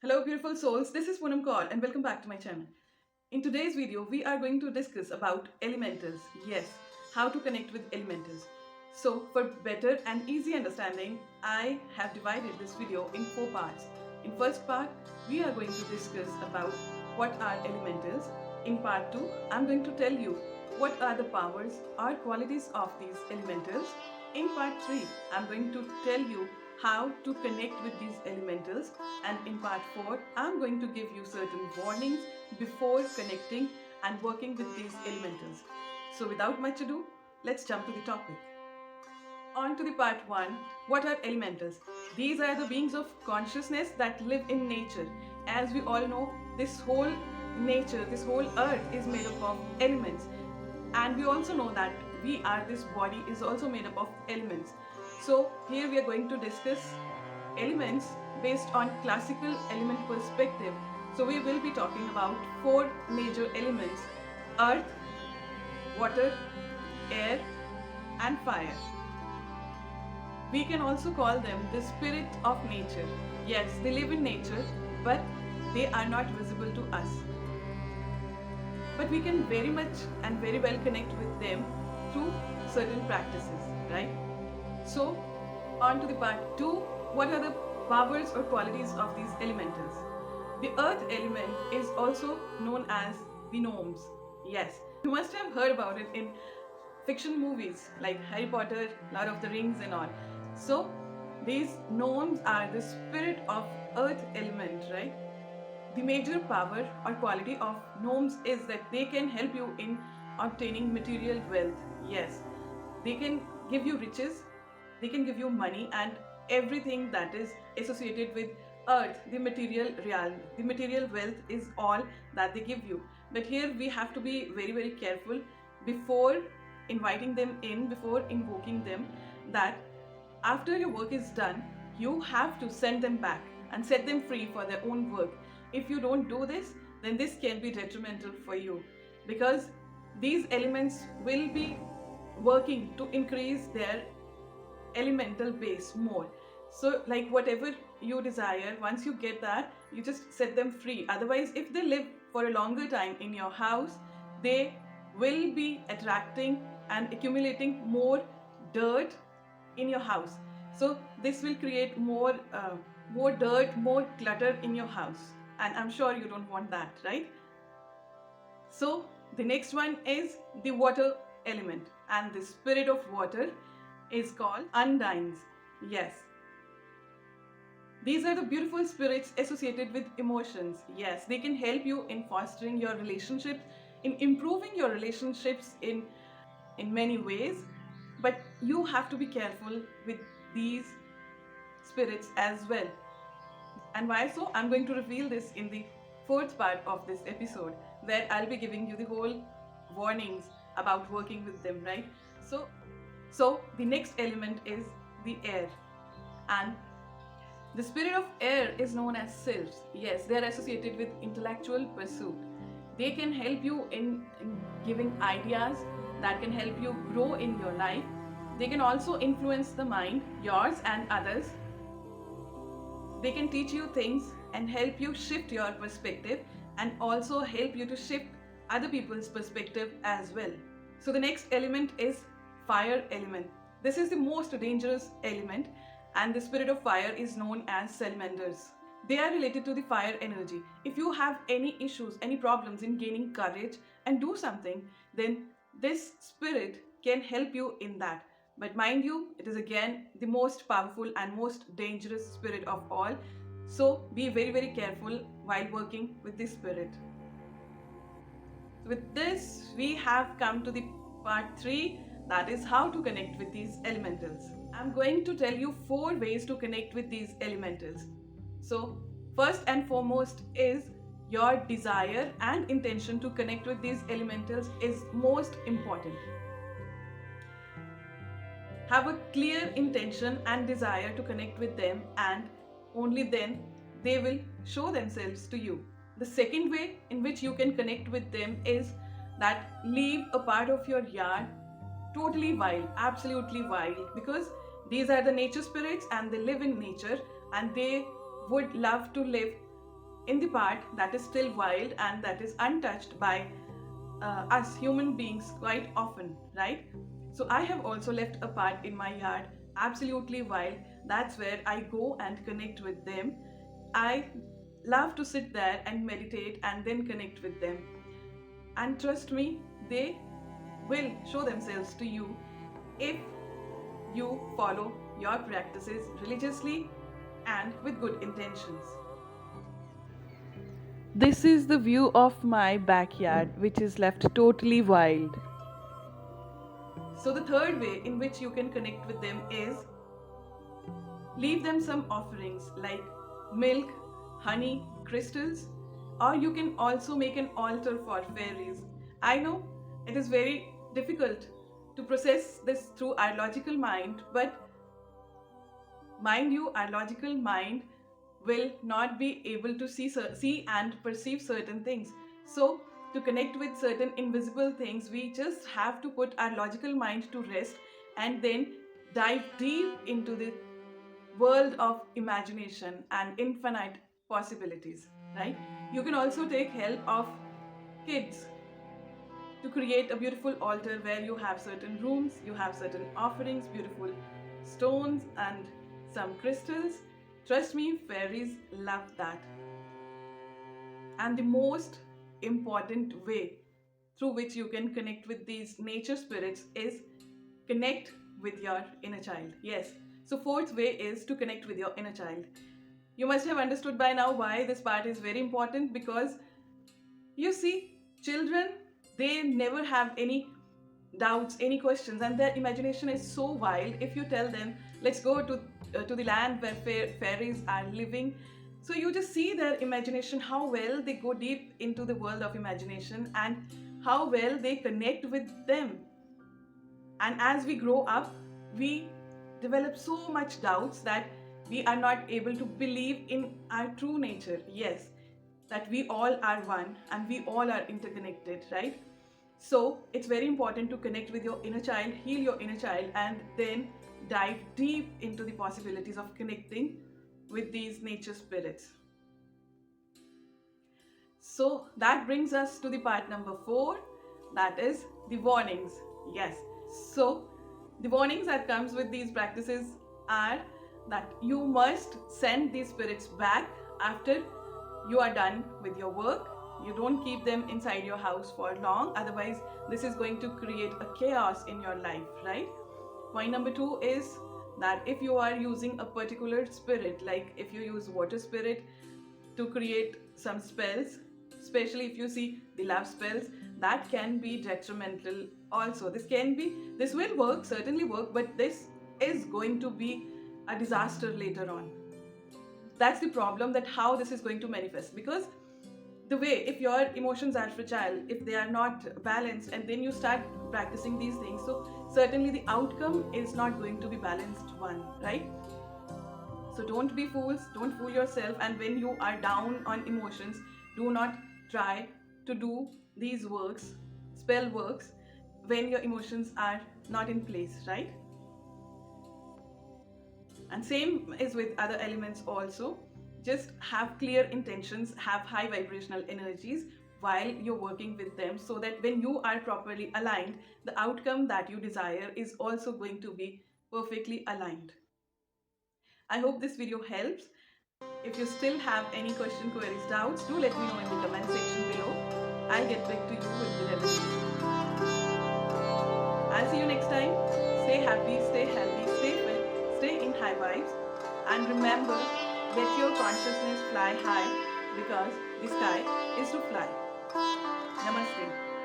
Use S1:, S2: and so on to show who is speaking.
S1: Hello beautiful souls, this is Poonam Kaur and welcome back to my channel. In today's video, we are going to discuss about elementals. Yes, how to connect with elementals. So for better and easy understanding, I have divided this video in 4 parts. In first part, we are going to discuss about what are elementals. In part 2, I'm going to tell you what are the powers or qualities of these elementals. In part 3, I'm going to tell you how to connect with these elementals, and in part 4 I'm going to give you certain warnings before connecting and working with these elementals. So without much ado, let's jump to the topic. On to the part 1. What are elementals? These are the beings of consciousness that live in nature. As we all know, this whole nature, this whole earth is made up of elements, and we also know that this body is also made up of elements. So here we are going to discuss elements based on classical element perspective. So we will be talking about 4 major elements: earth, water, air and fire. We can also call them the spirit of nature. Yes, they live in nature, but they are not visible to us. But we can very much and very well connect with them through certain practices, right? So, on to the part 2. What are the powers or qualities of these elementals? The earth element is also known as the gnomes. Yes, you must have heard about it in fiction movies like Harry Potter, Lord of the Rings and all. So, these gnomes are the spirit of earth element, right? The major power or quality of gnomes is that they can help you in obtaining material wealth. Yes, they can give you riches, they can give you money and everything that is associated with earth. The material wealth is all that they give you. But here we have to be very careful before inviting them in, before invoking them, that after your work is done, you have to send them back and set them free for their own work. If you don't do this, then this can be detrimental for you, because these elements will be working to increase their elemental base more. So like whatever you desire, once you get that, you just set them free. Otherwise, if they live for a longer time in your house, they will be attracting and accumulating more dirt in your house. So this will create more dirt, more clutter in your house, and I'm sure you don't want that, right? So the next one is the water element, and the spirit of water is called undines. Yes, these are the beautiful spirits associated with emotions. Yes, they can help you in fostering your relationships, in improving your relationships in many ways. But you have to be careful with these spirits as well. And why so? I'm going to reveal this in the 4th part of this episode, where I'll be giving you the whole warnings about working with them, right? So the next element is the air, and the spirit of air is known as sylphs. Yes, they are associated with intellectual pursuit. They can help you in giving ideas that can help you grow in your life. They can also influence the mind, yours and others. They can teach you things and help you shift your perspective, and also help you to shift other people's perspective as well. So the next element is fire element. This is the most dangerous element, and the spirit of fire is known as salamanders. They are related to the fire energy. If you have any issues, any problems in gaining courage and do something, then this spirit can help you in that. But mind you, it is again the most powerful and most dangerous spirit of all. So be very careful while working with this spirit. With this, we have come to the part 3, that is how to connect with these elementals. I'm going to tell you 4 ways to connect with these elementals. So first and foremost is your desire and intention to connect with these elementals is most important. Have a clear intention and desire to connect with them, and only then they will show themselves to you. The second way in which you can connect with them is that leave a part of your yard totally wild, absolutely wild, because these are the nature spirits and they live in nature, and they would love to live in the part that is still wild and that is untouched by us human beings quite often, right? So I have also left a part in my yard absolutely wild. That's where I go and connect with them. I love to sit there and meditate and then connect with them. And trust me, they will show themselves to you if you follow your practices religiously and with good intentions. This is the view of my backyard, which is left totally wild. So, the third way in which you can connect with them is leave them some offerings like milk, honey, crystals, or you can also make an altar for fairies. I know it is very difficult to process this through our logical mind, but mind you, our logical mind will not be able to see and perceive certain things. So, to connect with certain invisible things, we just have to put our logical mind to rest and then dive deep into the world of imagination and infinite possibilities, right? You can also take help of kids to create a beautiful altar where you have certain rooms, you have certain offerings, beautiful stones, and some crystals. Trust me, fairies love that. And the most important way through which you can connect with these nature spirits is connect with your inner child. Yes. So, fourth way is to connect with your inner child. You must have understood by now why this part is very important, because you see, children, they never have any doubts, any questions, and their imagination is so wild. If you tell them, let's go to the land where fairies are living, so you just see their imagination, how well they go deep into the world of imagination and how well they connect with them. And as we grow up, we develop so much doubts that we are not able to believe in our true nature. Yes, that we all are one and we all are interconnected, right? So it's very important to connect with your inner child, heal your inner child, and then dive deep into the possibilities of connecting with these nature spirits. So that brings us to the part number 4, that is the warnings. Yes. So the warnings that comes with these practices are that you must send these spirits back after you are done with your work. You don't keep them inside your house for long, otherwise this is going to create a chaos in your life, right? Point number 2 is that if you are using a particular spirit, like if you use water spirit to create some spells, especially if you see the love spells, that can be detrimental also. This will work, certainly work, but this is going to be a disaster later on. That's the problem, that how this is going to manifest, because the way, if your emotions are fragile, if they are not balanced, and then you start practicing these things, so certainly the outcome is not going to be balanced one, right? So don't be fools, don't fool yourself, and when you are down on emotions, do not try to do these works, spell works, when your emotions are not in place, right? And same is with other elements also. Just have clear intentions, have high vibrational energies while you're working with them, so that when you are properly aligned, the outcome that you desire is also going to be perfectly aligned. I hope this video helps. If you still have any question, queries, doubts, do let me know in the comment section below. I'll get back to you with the remedies. I'll see you next time. Stay happy, stay healthy, stay fit, stay in high vibes, and remember, let your consciousness fly high, because the sky is to fly. Namaste.